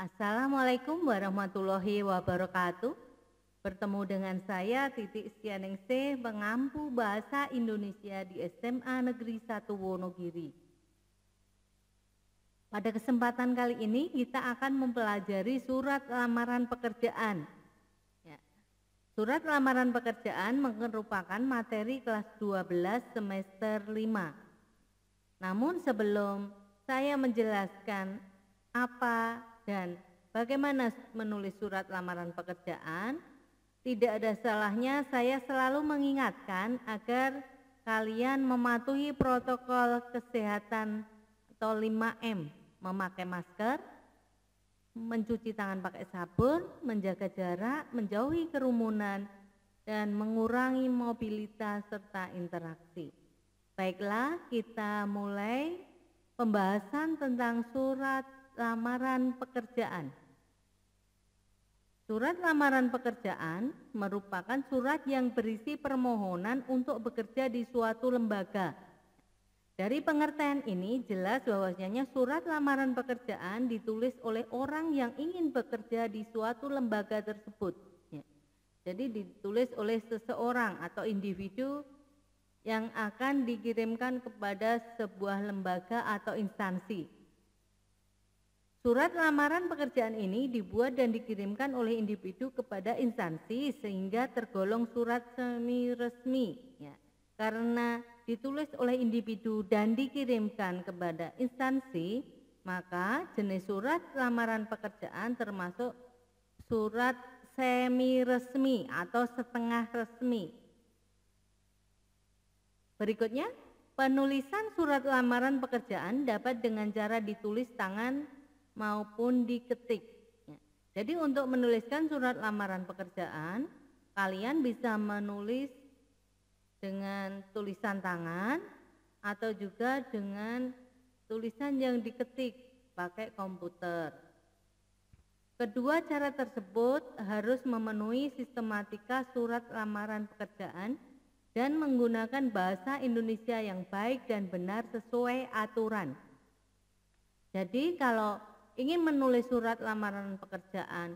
Assalamualaikum warahmatullahi wabarakatuh. Bertemu dengan saya Titik Setianingsih, pengampu bahasa Indonesia di SMA Negeri 1 Wonogiri. Pada kesempatan kali ini kita akan mempelajari surat lamaran pekerjaan. Ya. Surat lamaran pekerjaan merupakan materi kelas 12 semester 5. Namun sebelum saya menjelaskan apa dan bagaimana menulis surat lamaran pekerjaan, tidak ada salahnya saya selalu mengingatkan agar kalian mematuhi protokol kesehatan atau 5M, memakai masker, mencuci tangan pakai sabun, menjaga jarak, menjauhi kerumunan, dan mengurangi mobilitas serta interaksi. Baiklah, kita mulai pembahasan tentang surat lamaran pekerjaan. Surat lamaran pekerjaan merupakan surat yang berisi permohonan untuk bekerja di suatu lembaga. Dari pengertian ini jelas bahwasanya surat lamaran pekerjaan ditulis oleh orang yang ingin bekerja di suatu lembaga tersebut. Ya. Jadi ditulis oleh seseorang atau individu yang akan dikirimkan kepada sebuah lembaga atau instansi. Surat lamaran pekerjaan ini dibuat dan dikirimkan oleh individu kepada instansi sehingga tergolong surat semi resmi, ya. Karena ditulis oleh individu dan dikirimkan kepada instansi, maka jenis surat lamaran pekerjaan termasuk surat semi resmi atau setengah resmi. Berikutnya, penulisan surat lamaran pekerjaan dapat dengan cara ditulis tangan maupun diketik. Jadi untuk menuliskan surat lamaran pekerjaan, kalian bisa menulis dengan tulisan tangan atau juga dengan tulisan yang diketik pakai komputer. Kedua cara tersebut harus memenuhi sistematika surat lamaran pekerjaan dan menggunakan bahasa Indonesia yang baik dan benar sesuai aturan. Jadi kalau ingin menulis surat lamaran pekerjaan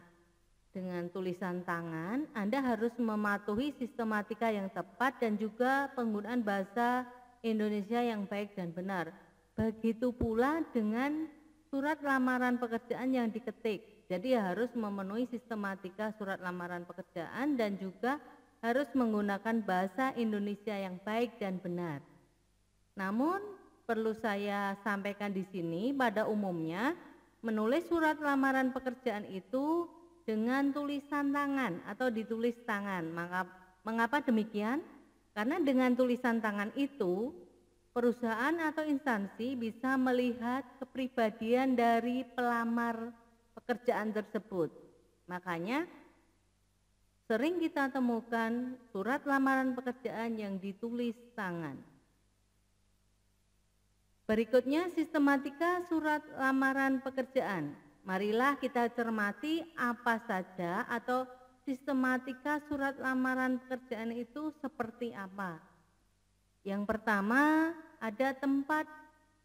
dengan tulisan tangan, Anda harus mematuhi sistematika yang tepat dan juga penggunaan bahasa Indonesia yang baik dan benar. Begitu pula dengan surat lamaran pekerjaan yang diketik. Jadi harus memenuhi sistematika surat lamaran pekerjaan dan juga harus menggunakan bahasa Indonesia yang baik dan benar. Namun perlu saya sampaikan di sini, pada umumnya menulis surat lamaran pekerjaan itu dengan tulisan tangan atau ditulis tangan. Mengapa demikian? Karena dengan tulisan tangan itu perusahaan atau instansi bisa melihat kepribadian dari pelamar pekerjaan tersebut. Makanya sering kita temukan surat lamaran pekerjaan yang ditulis tangan. Berikutnya sistematika surat lamaran pekerjaan. Marilah kita cermati apa saja atau sistematika surat lamaran pekerjaan itu seperti apa. Yang pertama ada tempat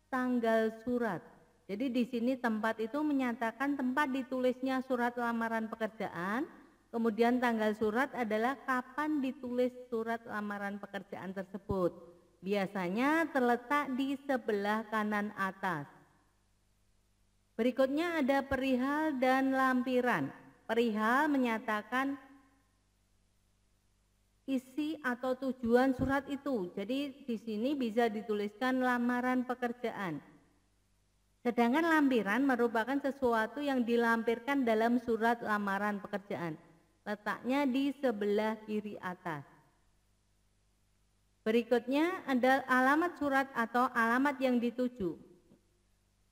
tanggal surat. Jadi di sini tempat itu menyatakan tempat ditulisnya surat lamaran pekerjaan. Kemudian tanggal surat adalah kapan ditulis surat lamaran pekerjaan tersebut. Biasanya terletak di sebelah kanan atas. Berikutnya ada perihal dan lampiran. Perihal menyatakan isi atau tujuan surat itu. Jadi di sini bisa dituliskan lamaran pekerjaan. Sedangkan lampiran merupakan sesuatu yang dilampirkan dalam surat lamaran pekerjaan. Letaknya di sebelah kiri atas. Berikutnya ada alamat surat atau alamat yang dituju.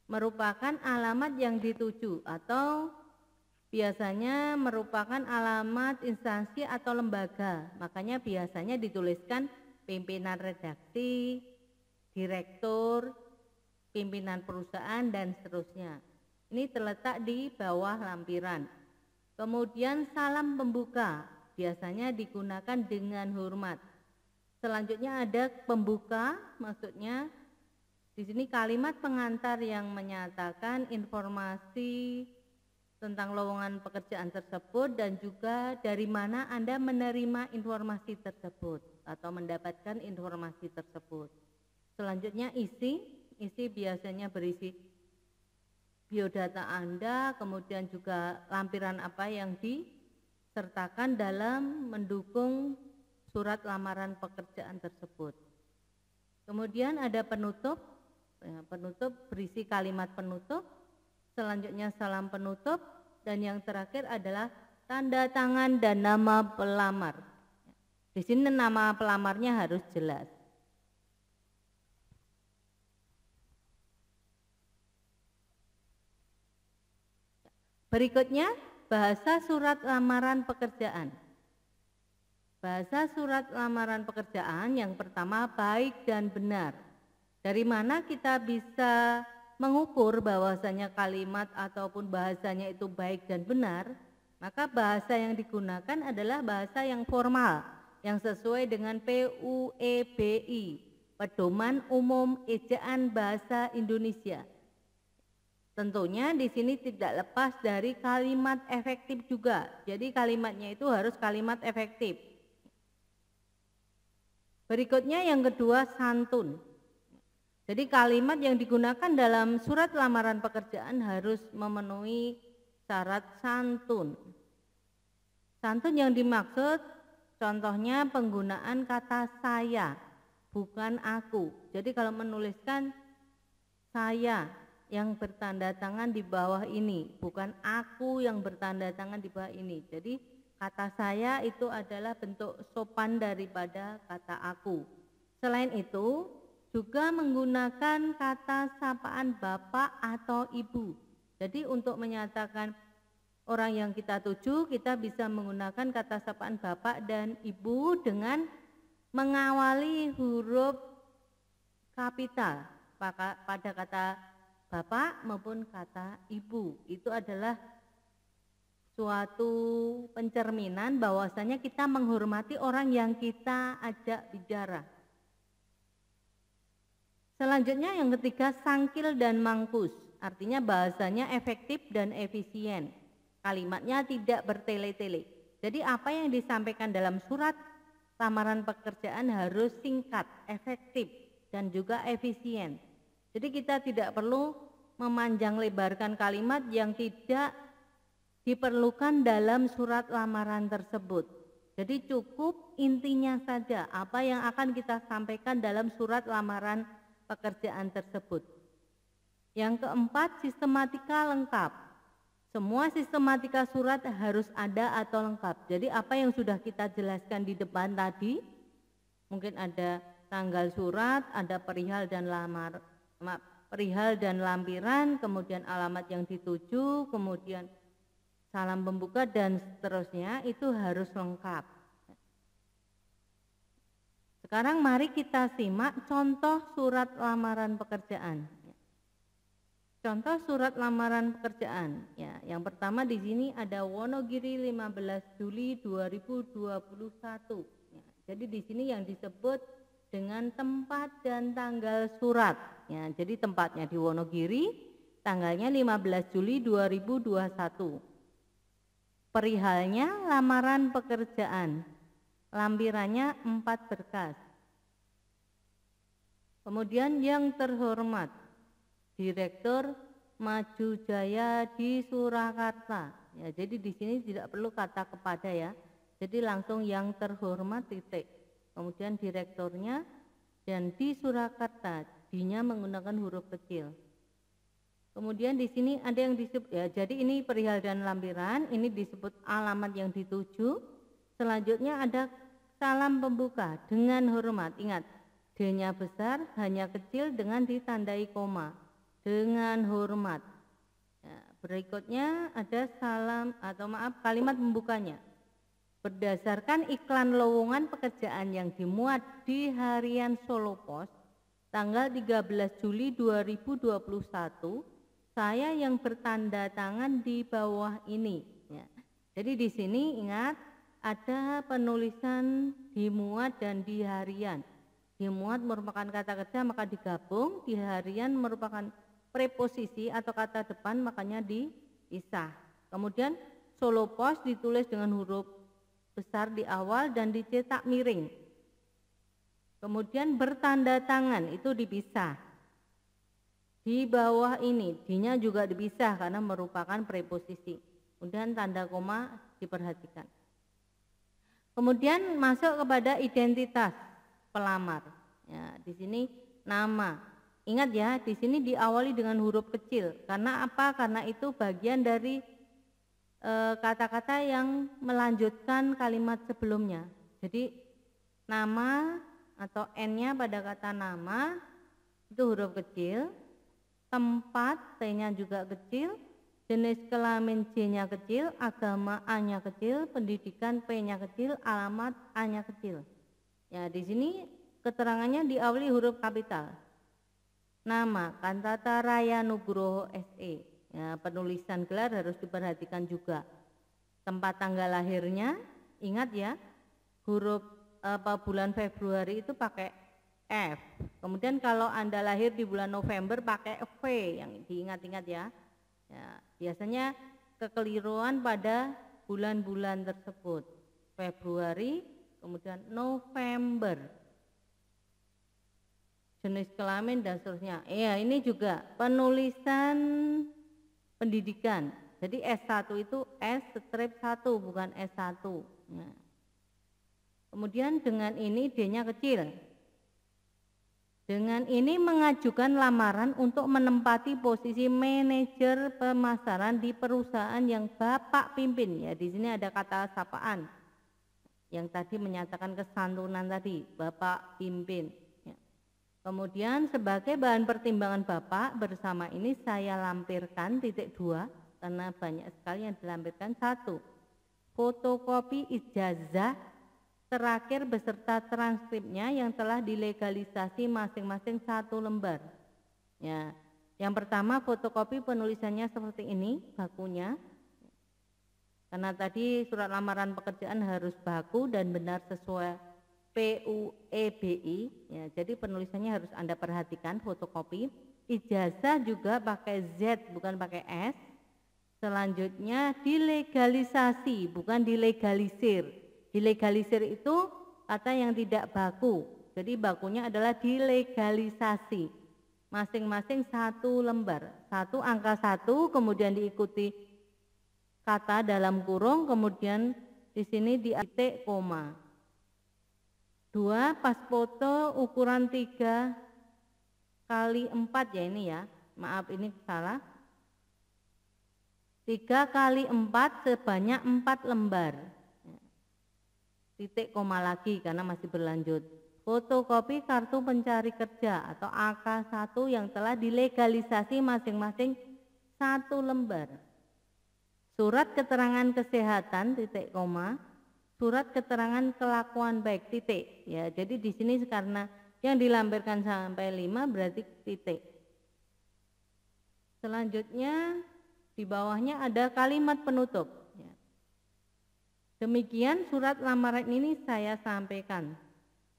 Merupakan alamat yang dituju atau biasanya merupakan alamat instansi atau lembaga. Makanya biasanya dituliskan pimpinan redaksi, direktur, pimpinan perusahaan dan seterusnya. Ini terletak di bawah lampiran. Kemudian salam pembuka biasanya digunakan dengan hormat. Selanjutnya ada pembuka, maksudnya di sini kalimat pengantar yang menyatakan informasi tentang lowongan pekerjaan tersebut dan juga dari mana Anda menerima informasi tersebut atau mendapatkan informasi tersebut. Selanjutnya isi biasanya berisi biodata Anda, kemudian juga lampiran apa yang disertakan dalam mendukung surat lamaran pekerjaan tersebut. Kemudian ada penutup, penutup berisi kalimat penutup, selanjutnya salam penutup, dan yang terakhir adalah tanda tangan dan nama pelamar. Di sini nama pelamarnya harus jelas. Berikutnya, bahasa surat lamaran pekerjaan. Bahasa surat lamaran pekerjaan yang pertama baik dan benar. Dari mana kita bisa mengukur bahwasanya kalimat ataupun bahasanya itu baik dan benar? Maka bahasa yang digunakan adalah bahasa yang formal, yang sesuai dengan PUEBI, Pedoman Umum Ejaan Bahasa Indonesia. Tentunya di sini tidak lepas dari kalimat efektif juga. Jadi kalimatnya itu harus kalimat efektif. Berikutnya yang kedua santun. Jadi kalimat yang digunakan dalam surat lamaran pekerjaan harus memenuhi syarat santun. Santun yang dimaksud contohnya penggunaan kata saya, bukan aku. Jadi kalau menuliskan saya yang bertanda tangan di bawah ini, bukan aku yang bertanda tangan di bawah ini. Jadi kata saya itu adalah bentuk sopan daripada kata aku. Selain itu, juga menggunakan kata sapaan bapak atau ibu. Jadi untuk menyatakan orang yang kita tuju, kita bisa menggunakan kata sapaan bapak dan ibu dengan mengawali huruf kapital pada kata bapak maupun kata ibu. Itu adalah suatu pencerminan bahwasanya kita menghormati orang yang kita ajak bicara. Selanjutnya yang ketiga sangkil dan mangkus, artinya bahasanya efektif dan efisien. Kalimatnya tidak bertele-tele. Jadi apa yang disampaikan dalam surat lamaran pekerjaan harus singkat, efektif, dan juga efisien. Jadi kita tidak perlu memanjang lebarkan kalimat yang tidak diperlukan dalam surat lamaran tersebut. Jadi cukup intinya saja apa yang akan kita sampaikan dalam surat lamaran pekerjaan tersebut. Yang keempat, sistematika lengkap. Semua sistematika surat harus ada atau lengkap. Jadi apa yang sudah kita jelaskan di depan tadi, mungkin ada tanggal surat, ada perihal dan lampiran, kemudian alamat yang dituju, kemudian salam pembuka dan seterusnya, itu harus lengkap. Sekarang mari kita simak contoh surat lamaran pekerjaan. Contoh surat lamaran pekerjaan. Ya, yang pertama di sini ada Wonogiri 15 Juli 2021. Ya, jadi di sini yang disebut dengan tempat dan tanggal surat. Ya, jadi tempatnya di Wonogiri, tanggalnya 15 Juli 2021. Perihalnya lamaran pekerjaan, lampirannya 4 berkas. Kemudian yang terhormat, Direktur Maju Jaya di Surakarta. Ya, jadi di sini tidak perlu kata kepada ya. Jadi langsung yang terhormat titik. Kemudian direkturnya dan di Surakarta, D-nya menggunakan huruf kecil. Kemudian di sini ada yang disebut ya, jadi ini perihal dan lampiran, ini disebut alamat yang dituju. Selanjutnya ada salam pembuka dengan hormat. Ingat, D-nya besar, hanya kecil dengan ditandai koma. Dengan hormat. Ya, berikutnya ada kalimat pembukanya. Berdasarkan iklan lowongan pekerjaan yang dimuat di harian Solo Pos tanggal 13 Juli 2021, saya yang bertanda tangan di bawah ini. Ya. Jadi di sini ingat ada penulisan dimuat dan di harian. Dimuat merupakan kata kerja maka digabung, di harian merupakan preposisi atau kata depan makanya dipisah. Kemudian Solo Pos ditulis dengan huruf besar di awal dan dicetak miring. Kemudian bertanda tangan itu dipisah. Di bawah ini D-nya juga dipisah karena merupakan preposisi. Kemudian tanda koma diperhatikan. Kemudian masuk kepada identitas pelamar. Ya, di sini nama. Ingat ya, di sini diawali dengan huruf kecil. Karena apa? Karena itu bagian dari kata-kata yang melanjutkan kalimat sebelumnya. Jadi nama atau N-nya pada kata nama itu huruf kecil, tempat T-nya juga kecil, jenis kelamin J-nya kecil, agama A-nya kecil, pendidikan P-nya kecil, alamat A-nya kecil. Ya, di sini keterangannya diawali huruf kapital. Nama Kantata Raya Nugroho SE. Ya, penulisan gelar harus diperhatikan juga. Tempat tanggal lahirnya, ingat ya, huruf bulan Februari itu pakai F. Kemudian kalau Anda lahir di bulan November pakai V, yang diingat-ingat ya. Ya, biasanya kekeliruan pada bulan-bulan tersebut. Februari, kemudian November. Jenis kelamin dan seterusnya. Ya, ini juga penulisan pendidikan. Jadi S1 itu S-1 bukan S1. Nah. Kemudian dengan ini D-nya kecil. Dengan ini mengajukan lamaran untuk menempati posisi manajer pemasaran di perusahaan yang Bapak pimpin. Ya, di sini ada kata sapaan. Yang tadi menyatakan kesantunan tadi, Bapak pimpin. Kemudian sebagai bahan pertimbangan Bapak bersama ini saya lampirkan titik 2 karena banyak sekali yang dilampirkan. 1. Fotokopi ijazah terakhir beserta transkripnya yang telah dilegalisasi masing-masing 1 lembar. Ya, yang pertama fotokopi penulisannya seperti ini bakunya. Karena tadi surat lamaran pekerjaan harus baku dan benar sesuai PUEBI, ya, jadi penulisannya harus Anda perhatikan fotokopi. Ijazah juga pakai Z bukan pakai S. Selanjutnya dilegalisasi bukan dilegalisir. Dilegalisir itu kata yang tidak baku. Jadi bakunya adalah dilegalisasi. Masing-masing 1 lembar. 1 angka 1 kemudian diikuti kata dalam kurung, kemudian di sini di titik koma. 2 pas foto ukuran 3 kali 4 ya ini ya, maaf ini salah. 3 kali 4 sebanyak 4 lembar. Titik koma lagi karena masih berlanjut. Fotokopi kartu pencari kerja atau AK1 yang telah dilegalisasi masing-masing 1 lembar. Surat keterangan kesehatan titik koma. Surat keterangan kelakuan baik titik. Ya, jadi di sini karena yang dilampirkan sampai 5 berarti titik. Selanjutnya di bawahnya ada kalimat penutup. Ya. Demikian surat lamaran ini saya sampaikan.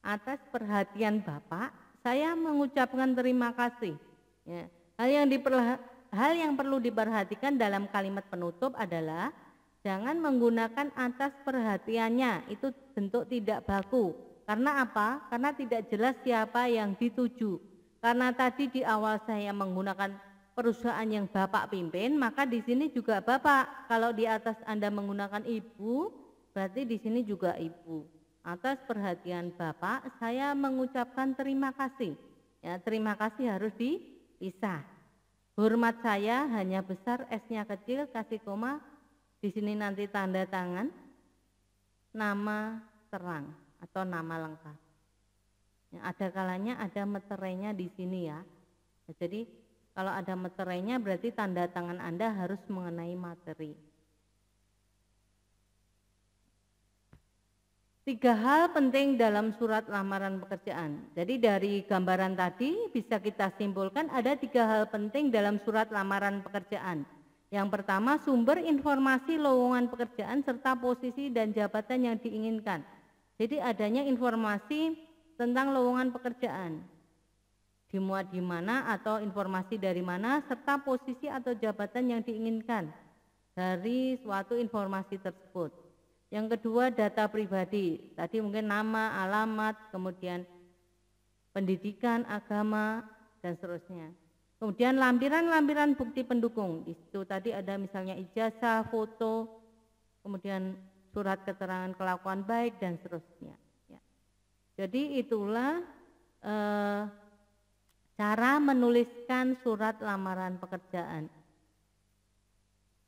Atas perhatian Bapak, saya mengucapkan terima kasih. Ya. Hal yang perlu diperhatikan dalam kalimat penutup adalah jangan menggunakan atas perhatiannya, itu bentuk tidak baku. Karena apa? Karena tidak jelas siapa yang dituju. Karena tadi di awal saya menggunakan perusahaan yang Bapak pimpin, maka di sini juga Bapak. Kalau di atas Anda menggunakan Ibu, berarti di sini juga Ibu. Atas perhatian Bapak, saya mengucapkan terima kasih. Ya, terima kasih harus dipisah. Hormat saya hanya besar, S-nya kecil, kasih koma. Di sini nanti tanda tangan, nama terang atau nama lengkap. Ya, ada kalanya ada meterainya di sini ya. Jadi kalau ada meterainya berarti tanda tangan Anda harus mengenai materi. 3 hal penting dalam surat lamaran pekerjaan. Jadi dari gambaran tadi bisa kita simpulkan ada 3 hal penting dalam surat lamaran pekerjaan. Yang pertama, sumber informasi lowongan pekerjaan serta posisi dan jabatan yang diinginkan. Jadi adanya informasi tentang lowongan pekerjaan. Dimuat di mana atau informasi dari mana serta posisi atau jabatan yang diinginkan. dari suatu informasi tersebut. Yang kedua, data pribadi. Tadi mungkin nama, alamat, kemudian pendidikan, agama, dan seterusnya. Kemudian lampiran-lampiran bukti pendukung. Di situ tadi ada misalnya ijazah, foto, kemudian surat keterangan kelakuan baik, dan seterusnya. Ya. Jadi itulah cara menuliskan surat lamaran pekerjaan.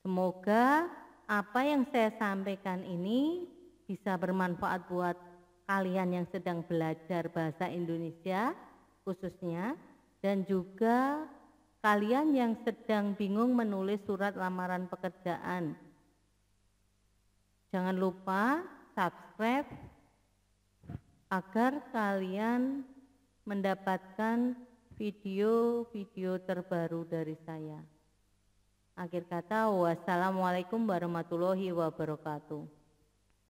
Semoga apa yang saya sampaikan ini bisa bermanfaat buat kalian yang sedang belajar bahasa Indonesia khususnya, dan juga kalian yang sedang bingung menulis surat lamaran pekerjaan. Jangan lupa subscribe agar kalian mendapatkan video-video terbaru dari saya. Akhir kata, wassalamualaikum warahmatullahi wabarakatuh.